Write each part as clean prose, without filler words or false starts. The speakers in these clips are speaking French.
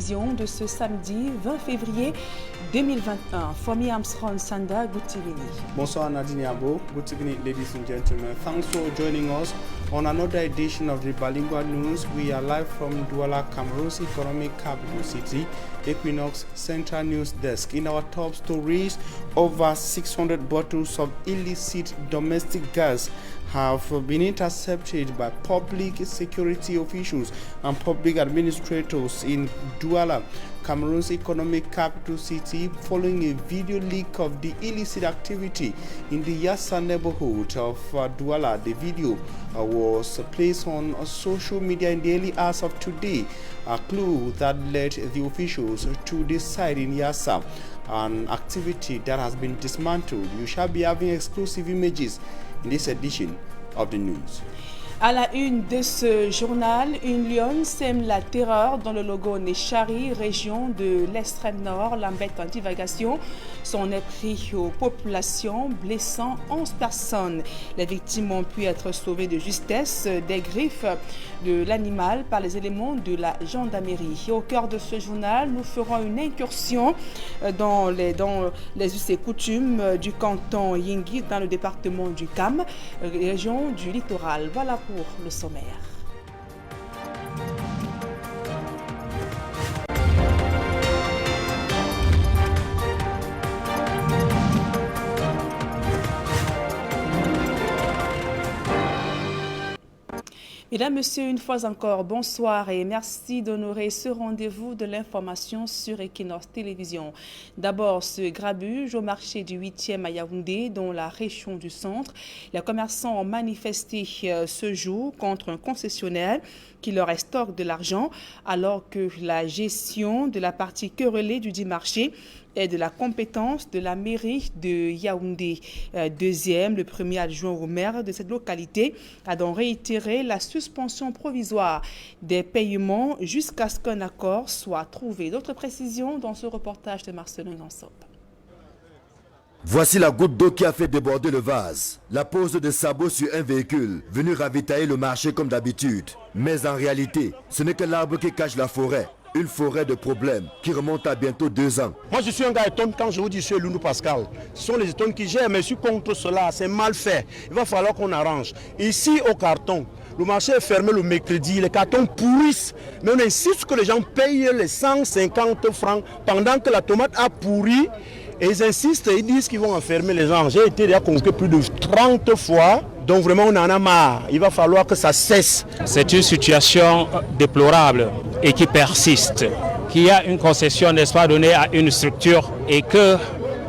télévision de ce samedi 20 février 2021. Fomi Armstrong Sanda, good evening. Bonsoir Nadine Abo. Good evening, ladies and gentlemen. Thanks for joining us on another edition of the Bilingual News. We are live from Douala, Cameroon's economic capital city, Equinox Central News Desk. In our top stories, over 600 bottles of illicit domestic gas have been intercepted by public security officials and public administrators in Douala, Cameroon's economic capital city, following a video leak of the illicit activity in the Yassa neighborhood of Douala. The video was placed on social media in the early hours of today, a clue that led the officials to decide in Yassa, an activity that has been dismantled. You shall be having exclusive images in this edition of the news. À la une de ce journal, une lionne sème la terreur dans le logo Nechari, région de l'extrême nord. L'embête en divagation s'en est pris aux populations, blessant 11 personnes. Les victimes ont pu être sauvées de justesse des griffes de l'animal par les éléments de la gendarmerie. Et au cœur de ce journal, nous ferons une incursion dans les us et coutumes du canton Yingui, dans le département du Cam, région du littoral. Voilà pour le sommaire. Mesdames, Messieurs, une fois encore, bonsoir et merci d'honorer ce rendez-vous de l'information sur Equinox Télévision. D'abord, ce grabuge au marché du 8e à Yaoundé, dans la région du centre. Les commerçants ont manifesté ce jour contre un concessionnaire qui leur stocke de l'argent, alors que la gestion de la partie querellée du dit marché est de la compétence de la mairie de Yaoundé. Le premier adjoint au maire de cette localité a donc réitéré la suspension provisoire des paiements jusqu'à ce qu'un accord soit trouvé. D'autres précisions dans ce reportage de Marcelin Gansop. Voici la goutte d'eau qui a fait déborder le vase. La pose de sabots sur un véhicule venu ravitailler le marché comme d'habitude. Mais en réalité, ce n'est que l'arbre qui cache la forêt. Une forêt de problèmes qui remonte à bientôt 2 ans. Moi je suis un gars étonné quand je vous dis je suis Loulou Pascal. Ce sont les étonnes qui gèrent, mais je suis contre cela, c'est mal fait. Il va falloir qu'on arrange. Ici au carton, le marché est fermé le mercredi, les cartons pourrissent. Mais on insiste que les gens payent les 150 francs pendant que la tomate a pourri. Et ils insistent, ils disent qu'ils vont enfermer les gens. J'ai été déjà convoqué plus de 30 fois. Donc vraiment on en a marre, il va falloir que ça cesse. C'est une situation déplorable et qui persiste, qu'il y a une concession, n'est-ce pas, donnée à une structure et que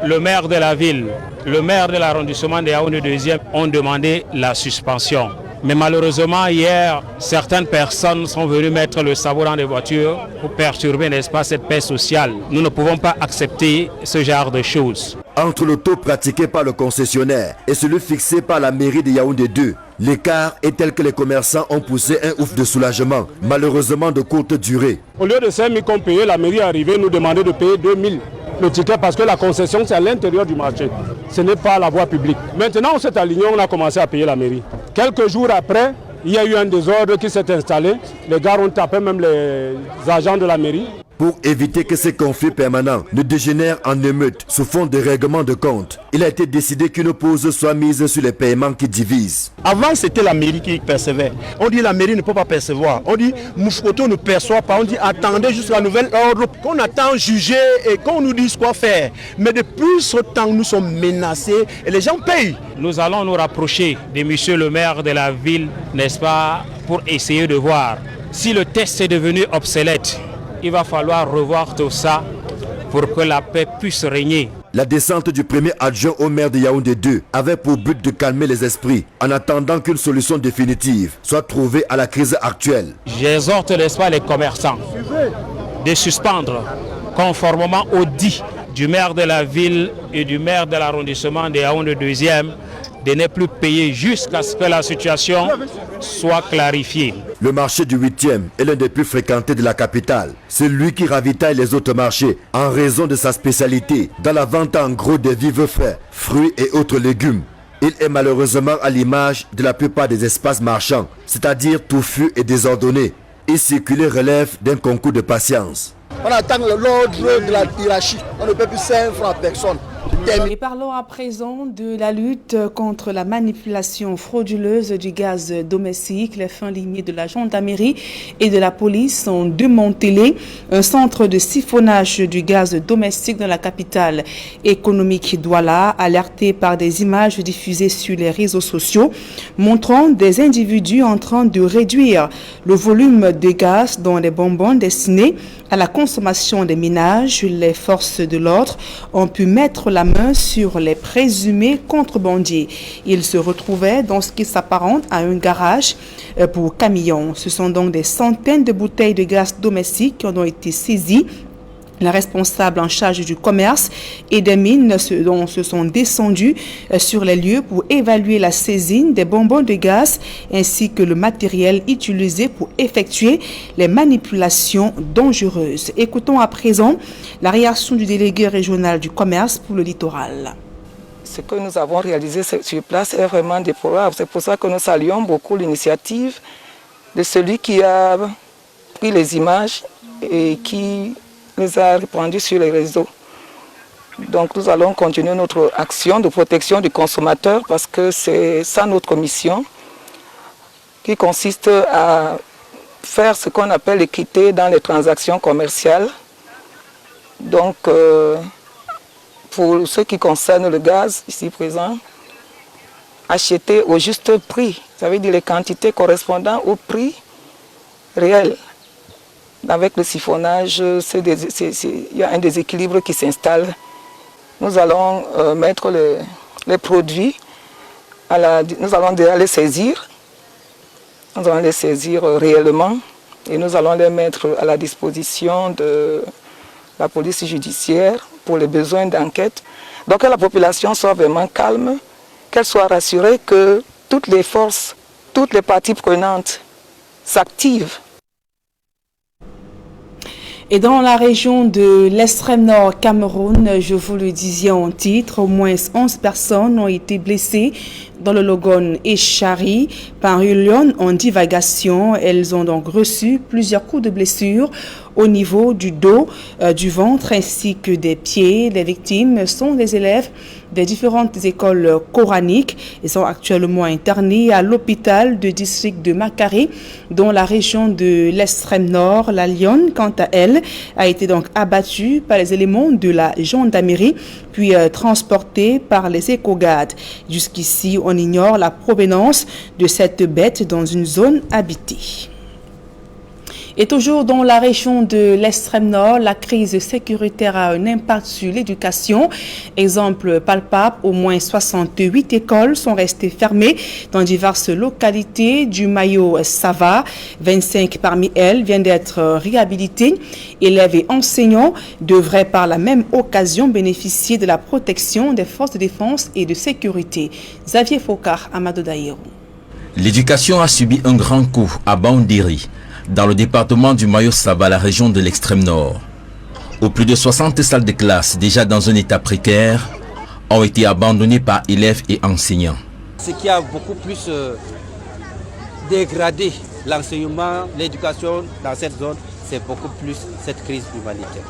le maire de la ville, le maire de l'arrondissement de Yaoundé 2e ont demandé la suspension. Mais malheureusement, hier, certaines personnes sont venues mettre le sabot dans les voitures pour perturber, n'est-ce pas, cette paix sociale. Nous ne pouvons pas accepter ce genre de choses. Entre le taux pratiqué par le concessionnaire et celui fixé par la mairie de Yaoundé 2, l'écart est tel que les commerçants ont poussé un ouf de soulagement, malheureusement de courte durée. Au lieu de 5 000 qu'on payait, la mairie est arrivée nous demander de payer 2 000 le ticket parce que la concession c'est à l'intérieur du marché. Ce n'est pas la voie publique. Maintenant on s'est aligné, on a commencé à payer la mairie. Quelques jours après, il y a eu un désordre qui s'est installé. Les gars ont tapé même les agents de la mairie. Pour éviter que ces conflits permanents ne dégénèrent en émeute sous fond de règlement de compte, il a été décidé qu'une pause soit mise sur les paiements qui divisent. Avant, c'était la mairie qui percevait. On dit la mairie ne peut pas percevoir. On dit Moufkoto ne perçoit pas. On dit attendez jusqu'à nouvel ordre, qu'on attend juger et qu'on nous dise quoi faire. Mais depuis ce temps, nous sommes menacés et les gens payent. Nous allons nous rapprocher de monsieur le maire de la ville, n'est-ce pas, pour essayer de voir si le test est devenu obsolète. Il va falloir revoir tout ça pour que la paix puisse régner. La descente du premier adjoint au maire de Yaoundé 2 avait pour but de calmer les esprits en attendant qu'une solution définitive soit trouvée à la crise actuelle. J'exhorte, n'est-ce pas, les commerçants de suspendre, conformément au dit du maire de la ville et du maire de l'arrondissement de Yaoundé 2e, de ne plus payer jusqu'à ce que la situation soit clarifiée. Le marché du 8e est l'un des plus fréquentés de la capitale. C'est lui qui ravitaille les autres marchés en raison de sa spécialité dans la vente en gros des vivres frais, fruits et autres légumes. Il est malheureusement à l'image de la plupart des espaces marchands, c'est-à-dire touffus et désordonnés. Y circuler relève d'un concours de patience. On attend l'ordre de la hiérarchie. On ne peut plus 5 francs à personne. Et parlons à présent de la lutte contre la manipulation frauduleuse du gaz domestique. Les fins lignées de la gendarmerie et de la police ont démantelé un centre de siphonnage du gaz domestique dans la capitale économique Douala, alerté par des images diffusées sur les réseaux sociaux montrant des individus en train de réduire le volume de gaz dans les bonbons destinés à la consommation des ménages. Les forces de l'ordre ont pu mettre la main sur les présumés contrebandiers. Ils se retrouvaient dans ce qui s'apparente à un garage pour camions. Ce sont donc des centaines de bouteilles de gaz domestique qui ont été saisies. La responsable en charge du commerce et des mines se sont descendus sur les lieux pour évaluer la saisine des bonbons de gaz ainsi que le matériel utilisé pour effectuer les manipulations dangereuses. Écoutons à présent la réaction du délégué régional du commerce pour le littoral. Ce que nous avons réalisé sur place est vraiment déplorable. C'est pour ça que nous saluons beaucoup l'initiative de celui qui a pris les images et qui les a répandues sur les réseaux. Donc nous allons continuer notre action de protection du consommateur parce que c'est ça notre mission qui consiste à faire ce qu'on appelle l'équité dans les transactions commerciales. Donc pour ce qui concerne le gaz ici présent, acheter au juste prix, ça veut dire les quantités correspondant au prix réel. Avec le siphonnage, il y a un déséquilibre qui s'installe. Nous allons mettre les produits, nous allons déjà les saisir. Nous allons les saisir réellement et nous allons les mettre à la disposition de la police judiciaire pour les besoins d'enquête. Donc que la population soit vraiment calme, qu'elle soit rassurée que toutes les forces, toutes les parties prenantes s'activent. Et dans la région de l'extrême nord Cameroun, je vous le disais en titre, au moins 11 personnes ont été blessées dans le Logone et Chari par une lionne en divagation. Elles ont donc reçu plusieurs coups de blessure au niveau du dos, du ventre ainsi que des pieds. Les victimes sont des élèves des différentes écoles coraniques. Ils sont actuellement internés à l'hôpital de district de Makari, dans la région de l'extrême nord. La lionne, quant à elle, a été donc abattue par les éléments de la gendarmerie, puis transportée par les éco-gardes. Jusqu'ici, on ignore la provenance de cette bête dans une zone habitée. Et toujours dans la région de l'extrême nord, la crise sécuritaire a un impact sur l'éducation. Exemple palpable, au moins 68 écoles sont restées fermées dans diverses localités du Mayo Sava. 25 parmi elles viennent d'être réhabilitées. Élèves et enseignants devraient par la même occasion bénéficier de la protection des forces de défense et de sécurité. Xavier Fokar, Amadou Daïrou. L'éducation a subi un grand coup à Baoundiri, dans le département du Mayo-Sava, la région de l'extrême nord, où plus de 60 salles de classe, déjà dans un état précaire, ont été abandonnées par élèves et enseignants. Ce qui a beaucoup plus dégradé l'enseignement, l'éducation dans cette zone, c'est beaucoup plus cette crise humanitaire.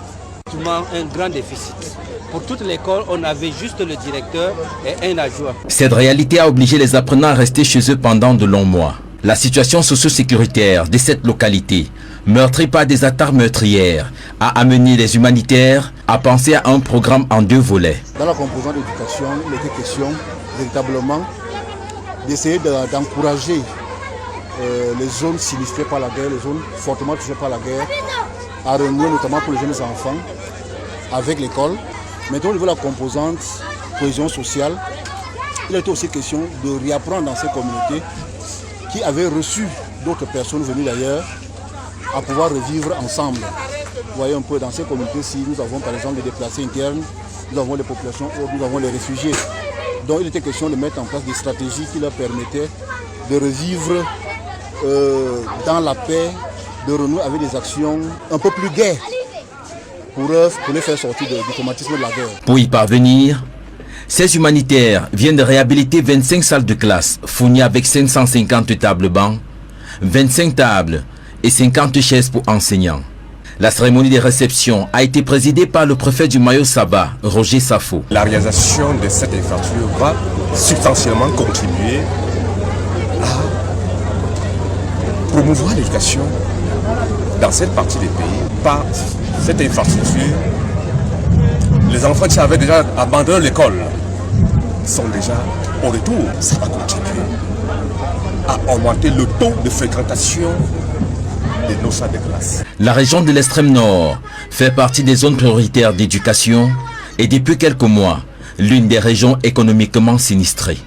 Un grand déficit. Pour toute l'école, on avait juste le directeur et un adjoint. Cette réalité a obligé les apprenants à rester chez eux pendant de longs mois. La situation socio-sécuritaire de cette localité, meurtrie par des attaques meurtrières, a amené les humanitaires à penser à un programme en 2 volets. Dans la composante d'éducation, il était question véritablement d'essayer d'encourager les zones sinistrées par la guerre, les zones fortement touchées par la guerre, à renouer notamment pour les jeunes enfants avec l'école. Maintenant, au niveau de la composante cohésion sociale, il était aussi question de réapprendre dans ces communautés qui avaient reçu d'autres personnes venues d'ailleurs à pouvoir revivre ensemble. Vous voyez un peu dans ces communautés-ci, nous avons par exemple les déplacés internes, nous avons les populations hautes, nous avons les réfugiés. Donc il était question de mettre en place des stratégies qui leur permettaient de revivre dans la paix, de renouer avec des actions un peu plus gaies pour les faire sortir du traumatisme de la guerre. Pour y parvenir, ces humanitaires viennent de réhabiliter 25 salles de classe fournies avec 550 tables bancs, 25 tables et 50 chaises pour enseignants. La cérémonie de réception a été présidée par le préfet du Mayo-Saba, Roger Safo. La réalisation de cette infrastructure va substantiellement contribuer à promouvoir l'éducation dans cette partie des pays. Par cette infrastructure, les enfants qui avaient déjà abandonné l'école sont déjà au retour. Ça va contribuer à augmenter le taux de fréquentation de nos salles de classe. La région de l'extrême nord fait partie des zones prioritaires d'éducation et depuis quelques mois, l'une des régions économiquement sinistrées.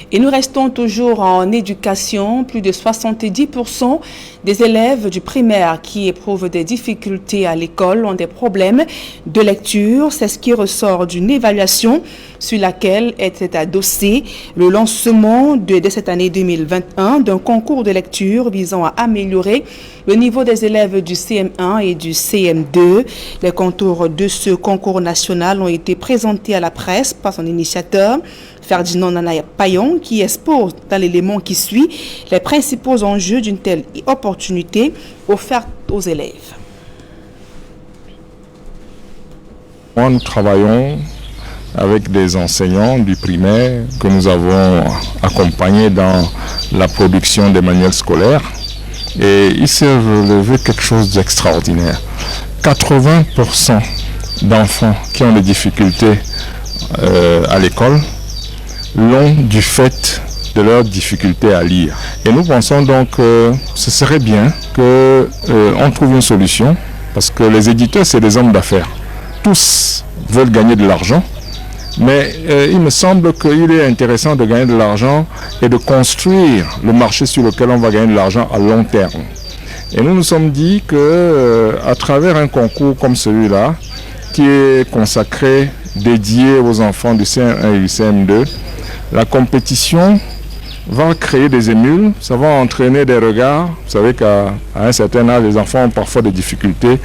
Et nous restons toujours en éducation. Plus de 70% des élèves du primaire qui éprouvent des difficultés à l'école ont des problèmes de lecture. C'est ce qui ressort d'une évaluation sur laquelle était adossé le lancement de cette année 2021 d'un concours de lecture visant à améliorer le niveau des élèves du CM1 et du CM2. Les contours de ce concours national ont été présentés à la presse par son initiateur, Ferdinand Nana Payon, qui expose dans l'élément qui suit les principaux enjeux d'une telle opportunité offerte aux élèves. Nous travaillons avec des enseignants du primaire que nous avons accompagnés dans la production des manuels scolaires et il s'est relevé quelque chose d'extraordinaire. 80% d'enfants qui ont des difficultés à l'école l'ont du fait de leur difficulté à lire. Et nous pensons donc que ce serait bien qu'on trouve une solution, parce que les éditeurs, c'est des hommes d'affaires. Tous veulent gagner de l'argent, mais il me semble qu'il est intéressant de gagner de l'argent et de construire le marché sur lequel on va gagner de l'argent à long terme. Et nous nous sommes dit qu'à travers un concours comme celui-là, qui est consacré, dédié aux enfants du CM1 et du CM2, la compétition va créer des émules, ça va entraîner des regards. Vous savez qu'à un certain âge, les enfants ont parfois des difficultés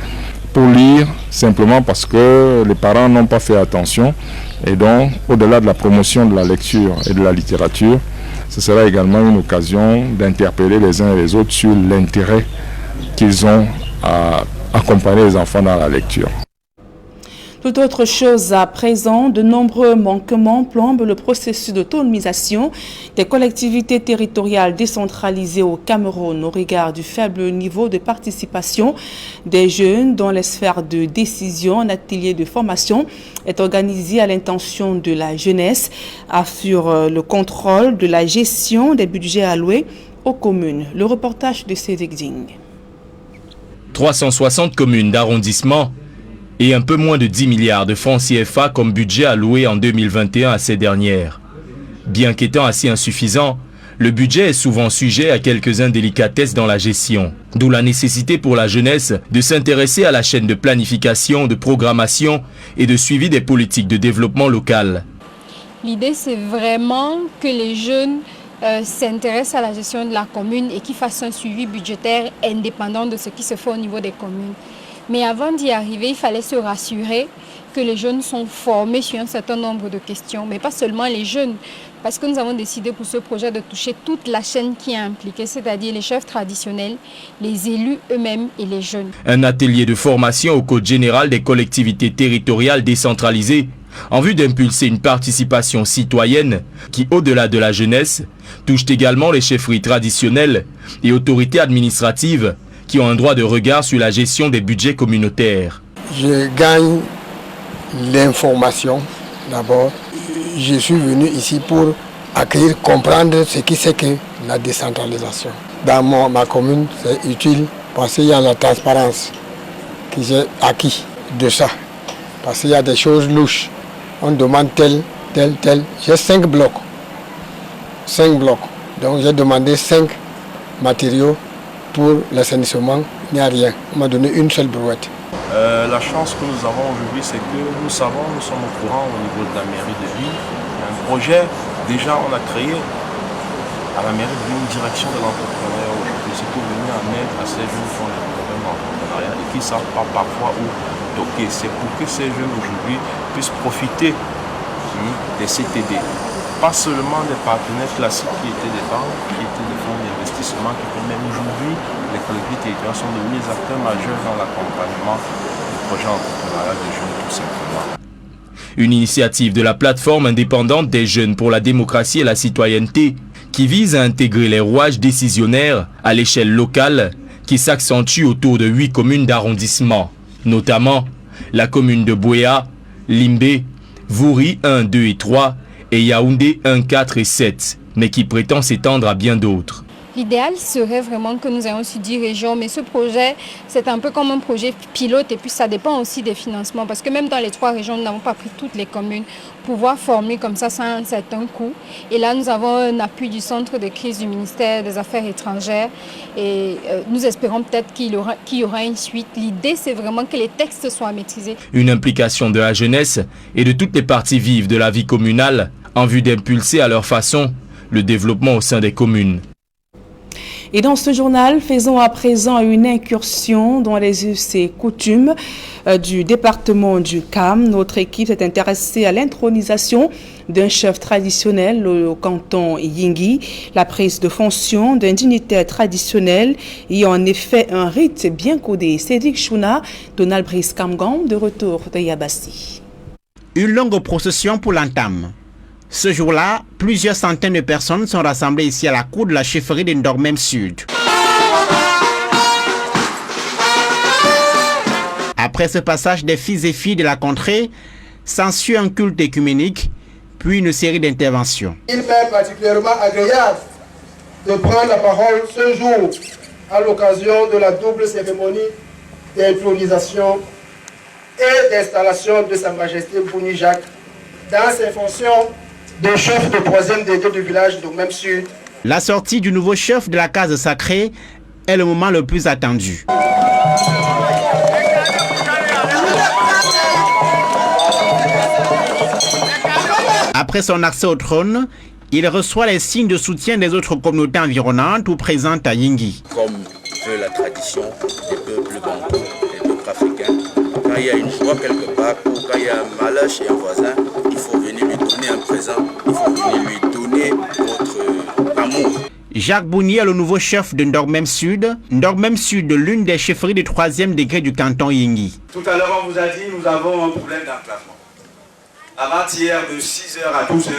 pour lire, simplement parce que les parents n'ont pas fait attention. Et donc, au-delà de la promotion de la lecture et de la littérature, ce sera également une occasion d'interpeller les uns et les autres sur l'intérêt qu'ils ont à accompagner les enfants dans la lecture. Tout autre chose à présent, de nombreux manquements plombent le processus d'autonomisation des collectivités territoriales décentralisées au Cameroun au regard du faible niveau de participation des jeunes dans les sphères de décision. Un atelier de formation est organisé à l'intention de la jeunesse, assure le contrôle de la gestion des budgets alloués aux communes. Le reportage de Cédric Ding. 360 communes d'arrondissement et un peu moins de 10 milliards de francs CFA comme budget alloué en 2021 à ces dernières. Bien qu'étant assez insuffisant, le budget est souvent sujet à quelques indélicatesses dans la gestion. D'où la nécessité pour la jeunesse de s'intéresser à la chaîne de planification, de programmation et de suivi des politiques de développement local. L'idée, c'est vraiment que les jeunes s'intéressent à la gestion de la commune et qu'ils fassent un suivi budgétaire indépendant de ce qui se fait au niveau des communes. Mais avant d'y arriver, il fallait se rassurer que les jeunes sont formés sur un certain nombre de questions, mais pas seulement les jeunes, parce que nous avons décidé pour ce projet de toucher toute la chaîne qui est impliquée, c'est-à-dire les chefs traditionnels, les élus eux-mêmes et les jeunes. Un atelier de formation au code général des collectivités territoriales décentralisées en vue d'impulser une participation citoyenne qui, au-delà de la jeunesse, touche également les chefferies traditionnelles et autorités administratives qui ont un droit de regard sur la gestion des budgets communautaires. Je gagne l'information d'abord. Je suis venu ici pour accueillir, comprendre ce qui c'est que la décentralisation. Dans ma commune, c'est utile parce qu'il y a la transparence que j'ai acquis de ça. Parce qu'il y a des choses louches. On demande tel. J'ai 5 blocs. 5 blocs. Donc j'ai demandé 5 matériaux. Pour l'assainissement, il n'y a rien. On m'a donné une seule brouette. La chance que nous avons aujourd'hui, c'est que nous sommes au courant au niveau de la mairie de Ville. Il y a un projet, déjà on a créé à la mairie de Ville une direction de l'entrepreneuriat aujourd'hui. C'est pour venir en aide à ces jeunes qui ont des problèmes d'entrepreneuriat et qui ne savent pas parfois où toquer. C'est pour que ces jeunes aujourd'hui puissent profiter des CTD. Pas seulement des partenaires classiques qui étaient des banques, qui étaient des fonds d'investissement. d'investissement qui permet aujourd'hui, les collectivités territoriales sont devenus des acteurs majeurs dans l'accompagnement du projet entrepreneurial des jeunes tout simplement. Une initiative de la plateforme indépendante des jeunes pour la démocratie et la citoyenneté qui vise à intégrer les rouages décisionnaires à l'échelle locale qui s'accentue autour de 8 communes d'arrondissement, notamment la commune de Bouéa, Limbé, Vouri 1, 2 et 3 et Yaoundé 1, 4 et 7, mais qui prétend s'étendre à bien d'autres. L'idéal serait vraiment que nous ayons aussi 10 régions, mais ce projet, c'est un peu comme un projet pilote et puis ça dépend aussi des financements parce que même dans les 3 régions, nous n'avons pas pris toutes les communes. Pouvoir former comme ça un certain coût. Et là, nous avons un appui du centre de crise du ministère des Affaires étrangères et nous espérons peut-être qu'il y aura une suite. L'idée, c'est vraiment que les textes soient maîtrisés. Une implication de la jeunesse et de toutes les parties vives de la vie communale en vue d'impulser à leur façon le développement au sein des communes. Et dans ce journal, faisons à présent une incursion dans les us et coutumes du département du CAM. Notre équipe s'est intéressée à l'intronisation d'un chef traditionnel au canton Yingui, la prise de fonction d'un dignitaire traditionnel et en effet un rite bien codé. Cédric Chouna, Donald Brice Kamgan, de retour de Yabassi. Une longue procession pour l'entame. Ce jour-là, plusieurs centaines de personnes sont rassemblées ici à la cour de la chefferie de Ndormem Sud. Après ce passage des fils et filles de la contrée, s'ensuit un culte écuménique, puis une série d'interventions. Il m'est particulièrement agréable de prendre la parole ce jour à l'occasion de la double cérémonie d'intronisation et d'installation de Sa Majesté Bouni Jacques dans ses fonctions de chef de 3e délégué du village de Ndormem Sud. La sortie du nouveau chef de la case sacrée est le moment le plus attendu. Après son accès au trône, il reçoit les signes de soutien des autres communautés environnantes ou présentes à Yingui. Comme veut la tradition des peuples bantous, des peuples africains, quand il y a une joie quelque part ou quand il y a un malheur chez un voisin, il faut venir lui donner un présent, il faut venir lui donner votre amour. Jacques Bouni est le nouveau chef de Ndormem Sud. Ndormem Sud, l'une des chefferies du 3e degré du canton Yingui. Tout à l'heure, on vous a dit nous avons un problème d'enclavement. Avant-hier, de 6h à 12h,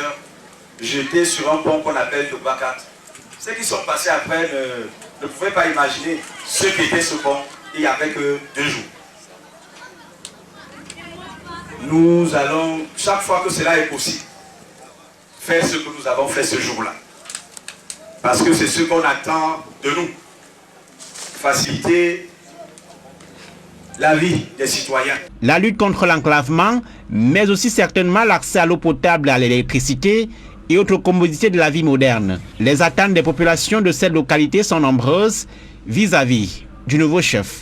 j'étais sur un pont qu'on appelle le Bakat. Ceux qui sont passés après ne pouvaient pas imaginer ce qu'était ce pont il n'y avait que 2 jours. Nous allons, chaque fois que cela est possible, faire ce que nous avons fait ce jour-là. Parce que c'est ce qu'on attend de nous. Faciliter la vie des citoyens. La lutte contre l'enclavement, mais aussi certainement l'accès à l'eau potable, à l'électricité et autres commodités de la vie moderne. Les attentes des populations de cette localité sont nombreuses vis-à-vis du nouveau chef.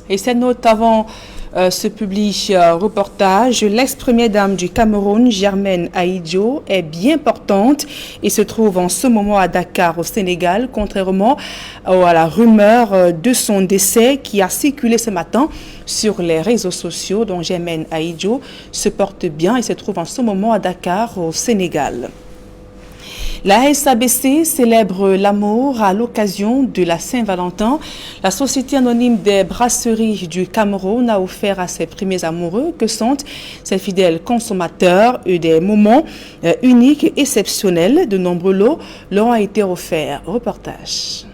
Et cette note avant ce public reportage, l'ex-première dame du Cameroun, Germaine Aïdjo, est bien portante et se trouve en ce moment à Dakar, au Sénégal, contrairement à la rumeur de son décès qui a circulé ce matin sur les réseaux sociaux. Donc Germaine Aïdjo se porte bien et se trouve en ce moment à Dakar, au Sénégal. La SABC célèbre l'amour à l'occasion de la Saint-Valentin. La Société anonyme des brasseries du Cameroun a offert à ses premiers amoureux que sont ses fidèles consommateurs des moments uniques et exceptionnels. De nombreux lots leur ont été offerts. Reportage.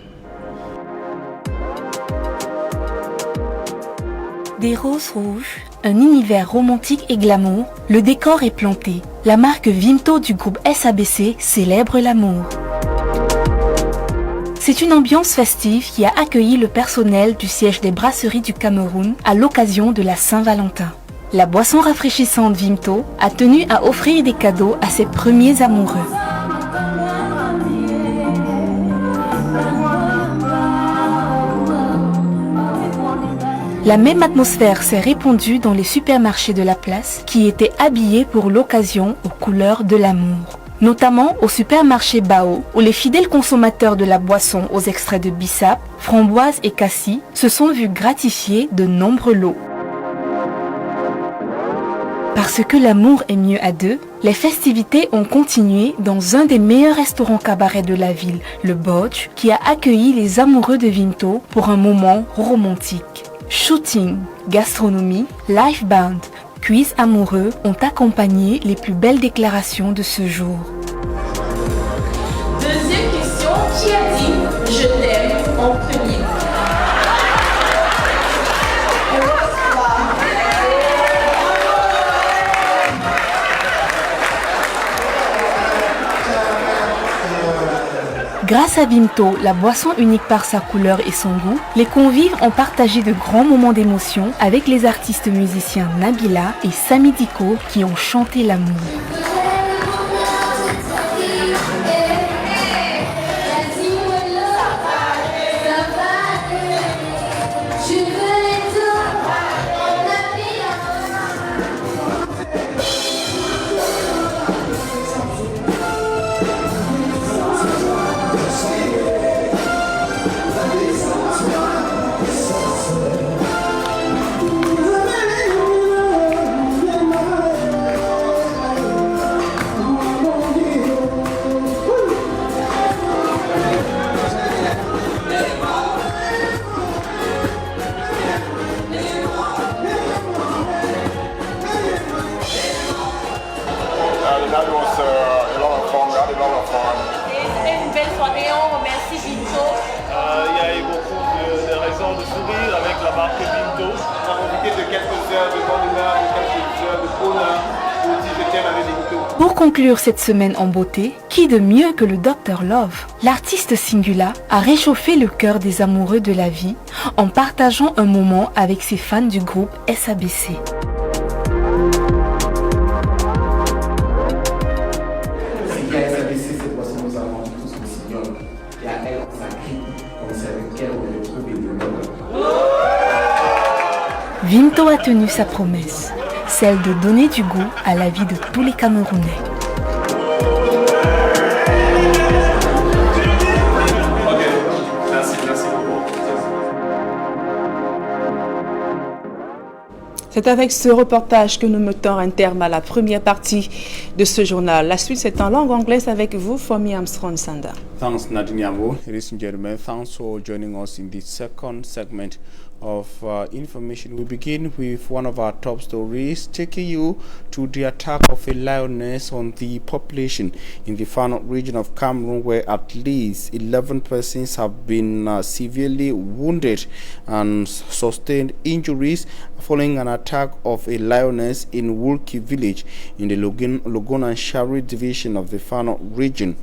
Des roses rouges, un univers romantique et glamour, le décor est planté. La marque Vimto du groupe SABC célèbre l'amour. C'est une ambiance festive qui a accueilli le personnel du siège des brasseries du Cameroun à l'occasion de la Saint-Valentin. La boisson rafraîchissante Vimto a tenu à offrir des cadeaux à ses premiers amoureux. La même atmosphère s'est répandue dans les supermarchés de la place qui étaient habillés pour l'occasion aux couleurs de l'amour. Notamment au supermarché Bao où les fidèles consommateurs de la boisson aux extraits de bissap, framboise et cassis se sont vus gratifier de nombreux lots. Parce que l'amour est mieux à deux, les festivités ont continué dans un des meilleurs restaurants cabarets de la ville, le Bodge, qui a accueilli les amoureux de Vinto pour un moment romantique. Shooting, gastronomie, live band, quiz amoureux ont accompagné les plus belles déclarations de ce jour. Deuxième question, qui a dit « je t'aime » en premier? Grâce à Vinto, la boisson unique par sa couleur et son goût, les convives ont partagé de grands moments d'émotion avec les artistes musiciens Nabila et Sami Diko qui ont chanté l'amour. Pour conclure cette semaine en beauté, qui de mieux que le Dr Love? L'artiste Singula a réchauffé le cœur des amoureux de la vie en partageant un moment avec ses fans du groupe SABC. Vinto a tenu sa promesse, celle de donner du goût à la vie de tous les Camerounais. C'est avec ce reportage que nous mettons un terme à la première partie de ce journal. La suite, c'est en langue anglaise avec vous, Fomi Armstrong Sanda. Thanks, Nadine Yambo. Ladies and gentlemen, thanks for joining us in the second segment of information. We begin with one of our top stories, taking you to the attack of a lioness on the population in the Fano region of Cameroon, where at least 11 persons have been severely wounded and sustained injuries following an attack of a lioness in Wulki village in the Logon and Shari division of the Fano region.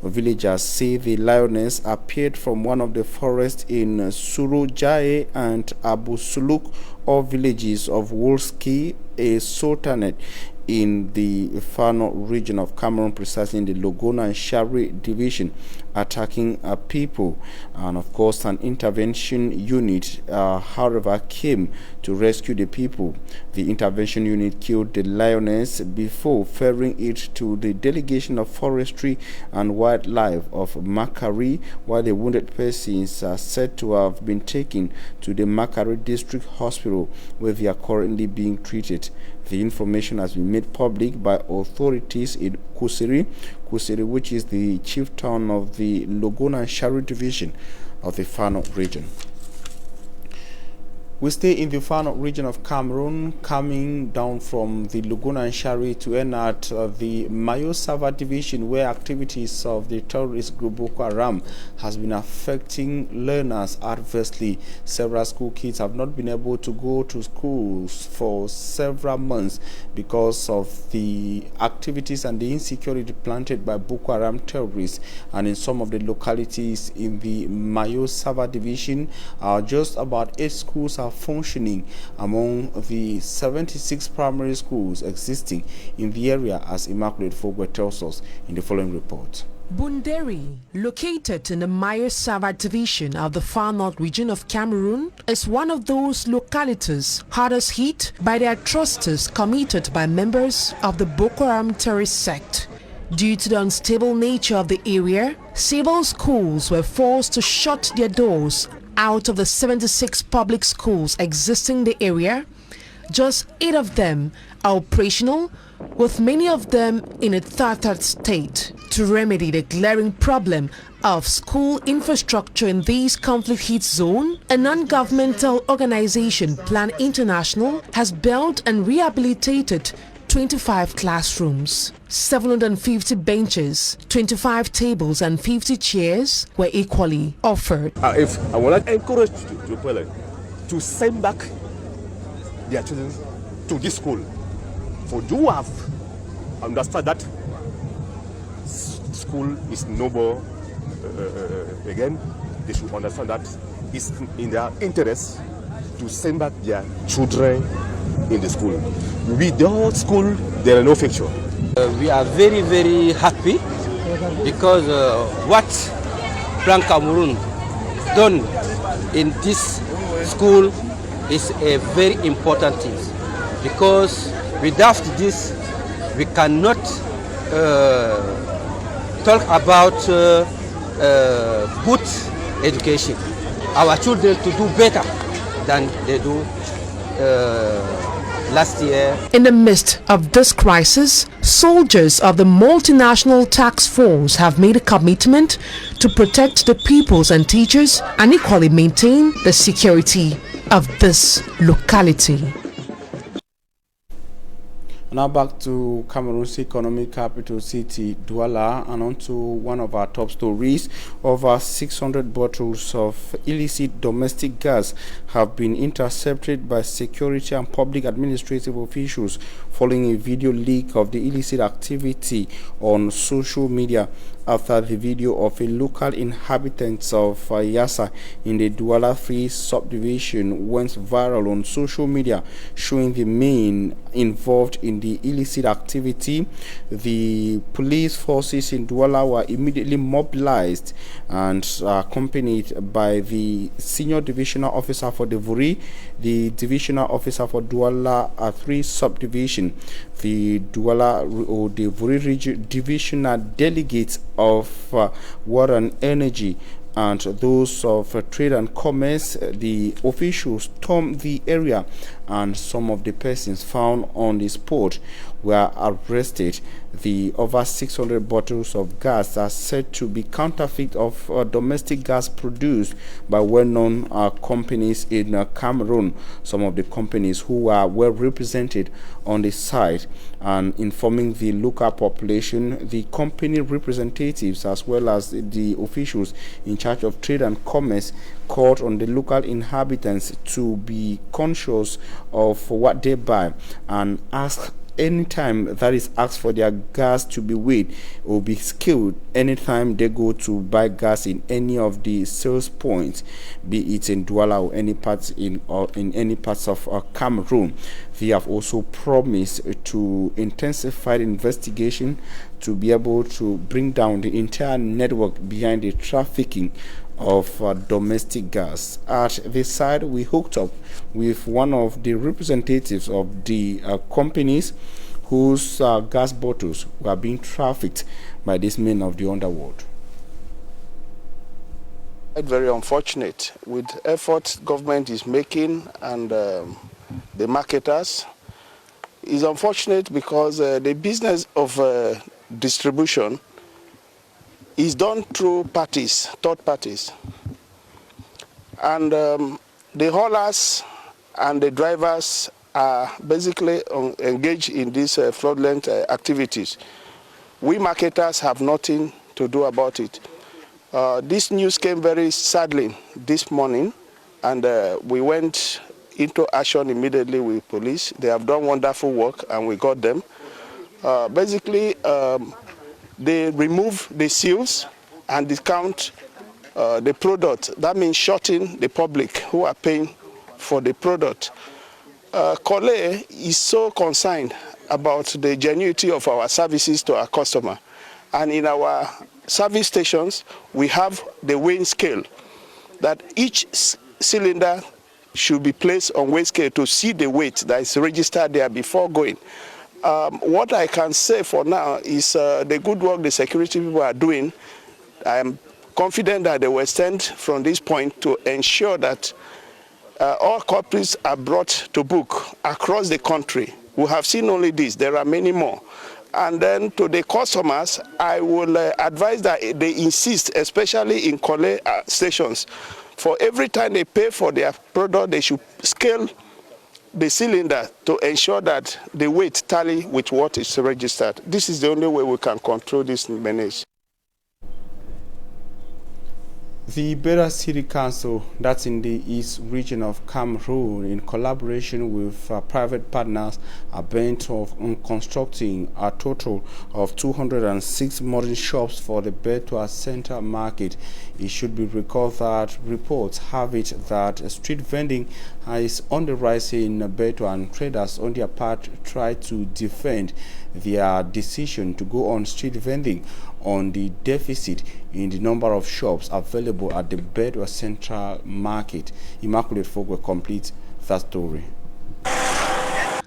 Villagers say the lioness appeared from one of the forests in Surujaye and Abu Suluk, all villages of Wolski, a sultanate in the Fano region of Cameroon, precisely in the Logona and Shari division, attacking people. And of course, an intervention unit, however, came to rescue the people. The intervention unit killed the lioness before ferrying it to the delegation of forestry and wildlife of Makari, while the wounded persons are said to have been taken to the Makari district hospital, where they are currently being treated. The information has been made public by authorities in Kusiri, which is the chief town of the Logona and Shari division of the Fano region. We stay in the Fano region of Cameroon, coming down from the Logona and Shari to end at the Mayo Sava division, where activities of the terrorist group Boko Haram has been affecting learners adversely. Several school kids have not been able to go to schools for several months because of the activities and the insecurity planted by Boko Haram terrorists. And in some of the localities in the Mayo Sava division, just about 8 schools are functioning among the 76 primary schools existing in the area, as Immaculate Fogwe tells us in the following report. Bunderi, located in the Mayo Sava division of the Far North region of Cameroon, is one of those localities hardest hit by the atrocities committed by members of the Boko Haram terrorist sect. Due to the unstable nature of the area, several schools were forced to shut their doors. Out of the 76 public schools existing in the area, just 8 of them are operational, with many of them in a tattered state. To remedy the glaring problem of school infrastructure in these conflict-hit zones, a non-governmental organization, Plan International, has built and rehabilitated 25 classrooms. 750 benches, 25 tables and 50 chairs were equally offered. If I would like to encourage the parents to send back their children to this school. For you have understood that school is noble again, they should understand that it's in their interest to send back their children in the school. Without school, there are no future. We are very, very happy because what Plan Cameroon done in this school is a very important thing, because without this we cannot talk about good education. Our children to do better than they do last year. In the midst of this crisis, soldiers of the multinational task force have made a commitment to protect the pupils and teachers and equally maintain the security of this locality. Now back to Cameroon's economic capital city, Douala, and on to one of our top stories. Over 600 bottles of illicit domestic gas have been intercepted by security and public administrative officials following a video leak of the illicit activity on social media after the video of a local inhabitant of Yassa in the Douala 3 subdivision went viral on social media, showing the men involved in the illicit activity. The police forces in Douala were immediately mobilized and accompanied by the senior divisional officer for the Vuri, the divisional officer for Douala 3 subdivision, the Douala or the Vuri divisional delegates of water and energy, and those of trade and commerce. The officials stormed the area and some of the persons found on the spot were arrested. The over 600 bottles of gas are said to be counterfeit of domestic gas produced by well-known companies in Cameroon. Some of the companies who are well represented on the site, and informing the local population, the company representatives as well as the officials in charge of trade and commerce called on the local inhabitants to be conscious of what they buy and ask anytime that is asked for their gas to be weighed or be scaled anytime they go to buy gas in any of the sales points, be it in Douala or any parts in any parts of Cameroon. They have also promised to intensify the investigation to be able to bring down the entire network behind the trafficking of domestic gas. At this side, we hooked up with one of the representatives of the companies whose gas bottles were being trafficked by these men of the underworld. Very unfortunate with efforts government is making and the marketers. Is unfortunate because the business of distribution is done through parties, third parties. And the haulers and the drivers are basically engaged in these fraudulent activities. We marketers have nothing to do about it. This news came very sadly this morning, and we went into action immediately with police. They have done wonderful work and we got them. Basically, they remove the seals and discount the product. That means shorting the public who are paying for the product. Cole is so concerned about the genuinity of our services to our customer. And in our service stations, we have the weighing scale that each cylinder should be placed on weight scale to see the weight that is registered there before going. What I can say for now is the good work the security people are doing. I am confident that they will stand from this point to ensure that all culprits are brought to book across the country. We have seen only this. There are many more. And then to the customers, I will advise that they insist, especially in Kole stations, for every time they pay for their product, they should scale the cylinder to ensure that the weight tally with what is registered. This is the only way we can control this menace. The Bera City Council, that's in the East region of Cameroon, in collaboration with private partners, are bent on constructing a total of 206 modern shops for the Betua Center Market. It should be recalled that reports have it that street vending is on the rise in Betua, and traders on their part try to defend their decision to go on street vending on the deficit in the number of shops available at the Betua Central Market. Immaculate Fogwe completes that story.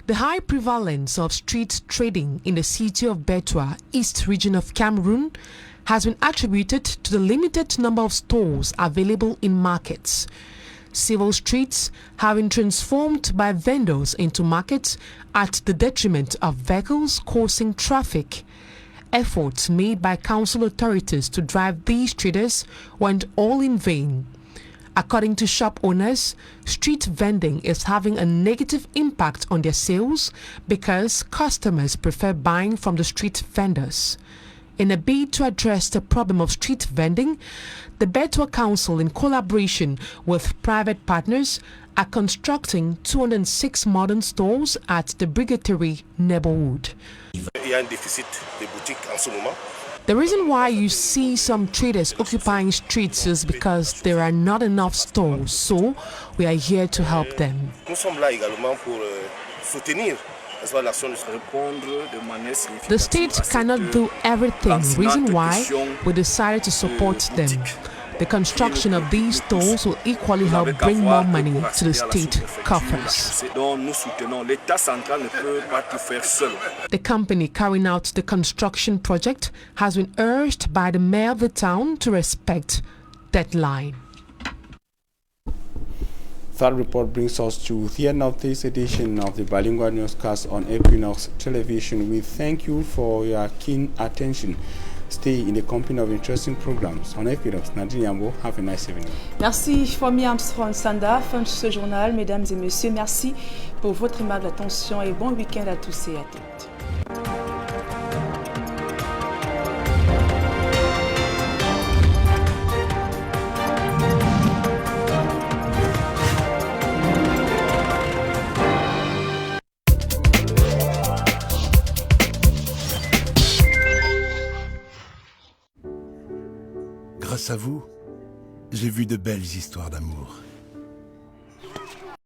The high prevalence of street trading in the city of Betua, East region of Cameroon, has been attributed to the limited number of stores available in markets. Civil streets have been transformed by vendors into markets at the detriment of vehicles causing traffic. Efforts made by council authorities to drive these traders went all in vain. According to shop owners, street vending is having a negative impact on their sales because customers prefer buying from the street vendors. In a bid to address the problem of street vending, the Betua Council, in collaboration with private partners, are constructing 206 modern stores at the Brigaterie neighborhood. The reason why you see some traders occupying streets is because there are not enough stores, so we are here to help them. The state cannot do everything, reason why we decided to support them. The construction of these stores will equally help bring more money to the state coffers. The company carrying out the construction project has been urged by the mayor of the town to respect deadline. That report brings us to the end of this edition of the Bilingual Newscast on Equinox Television. We thank you for your keen attention. Stay in the company of interesting programs on Equinox. Nadine Yambo, have a nice evening. Merci, Fomi Armstrong Sanda. Fin de ce journal, mesdames et messieurs. Merci pour votre aimable attention et bon week-end à tous et à toutes. Grâce à vous, j'ai vu de belles histoires d'amour.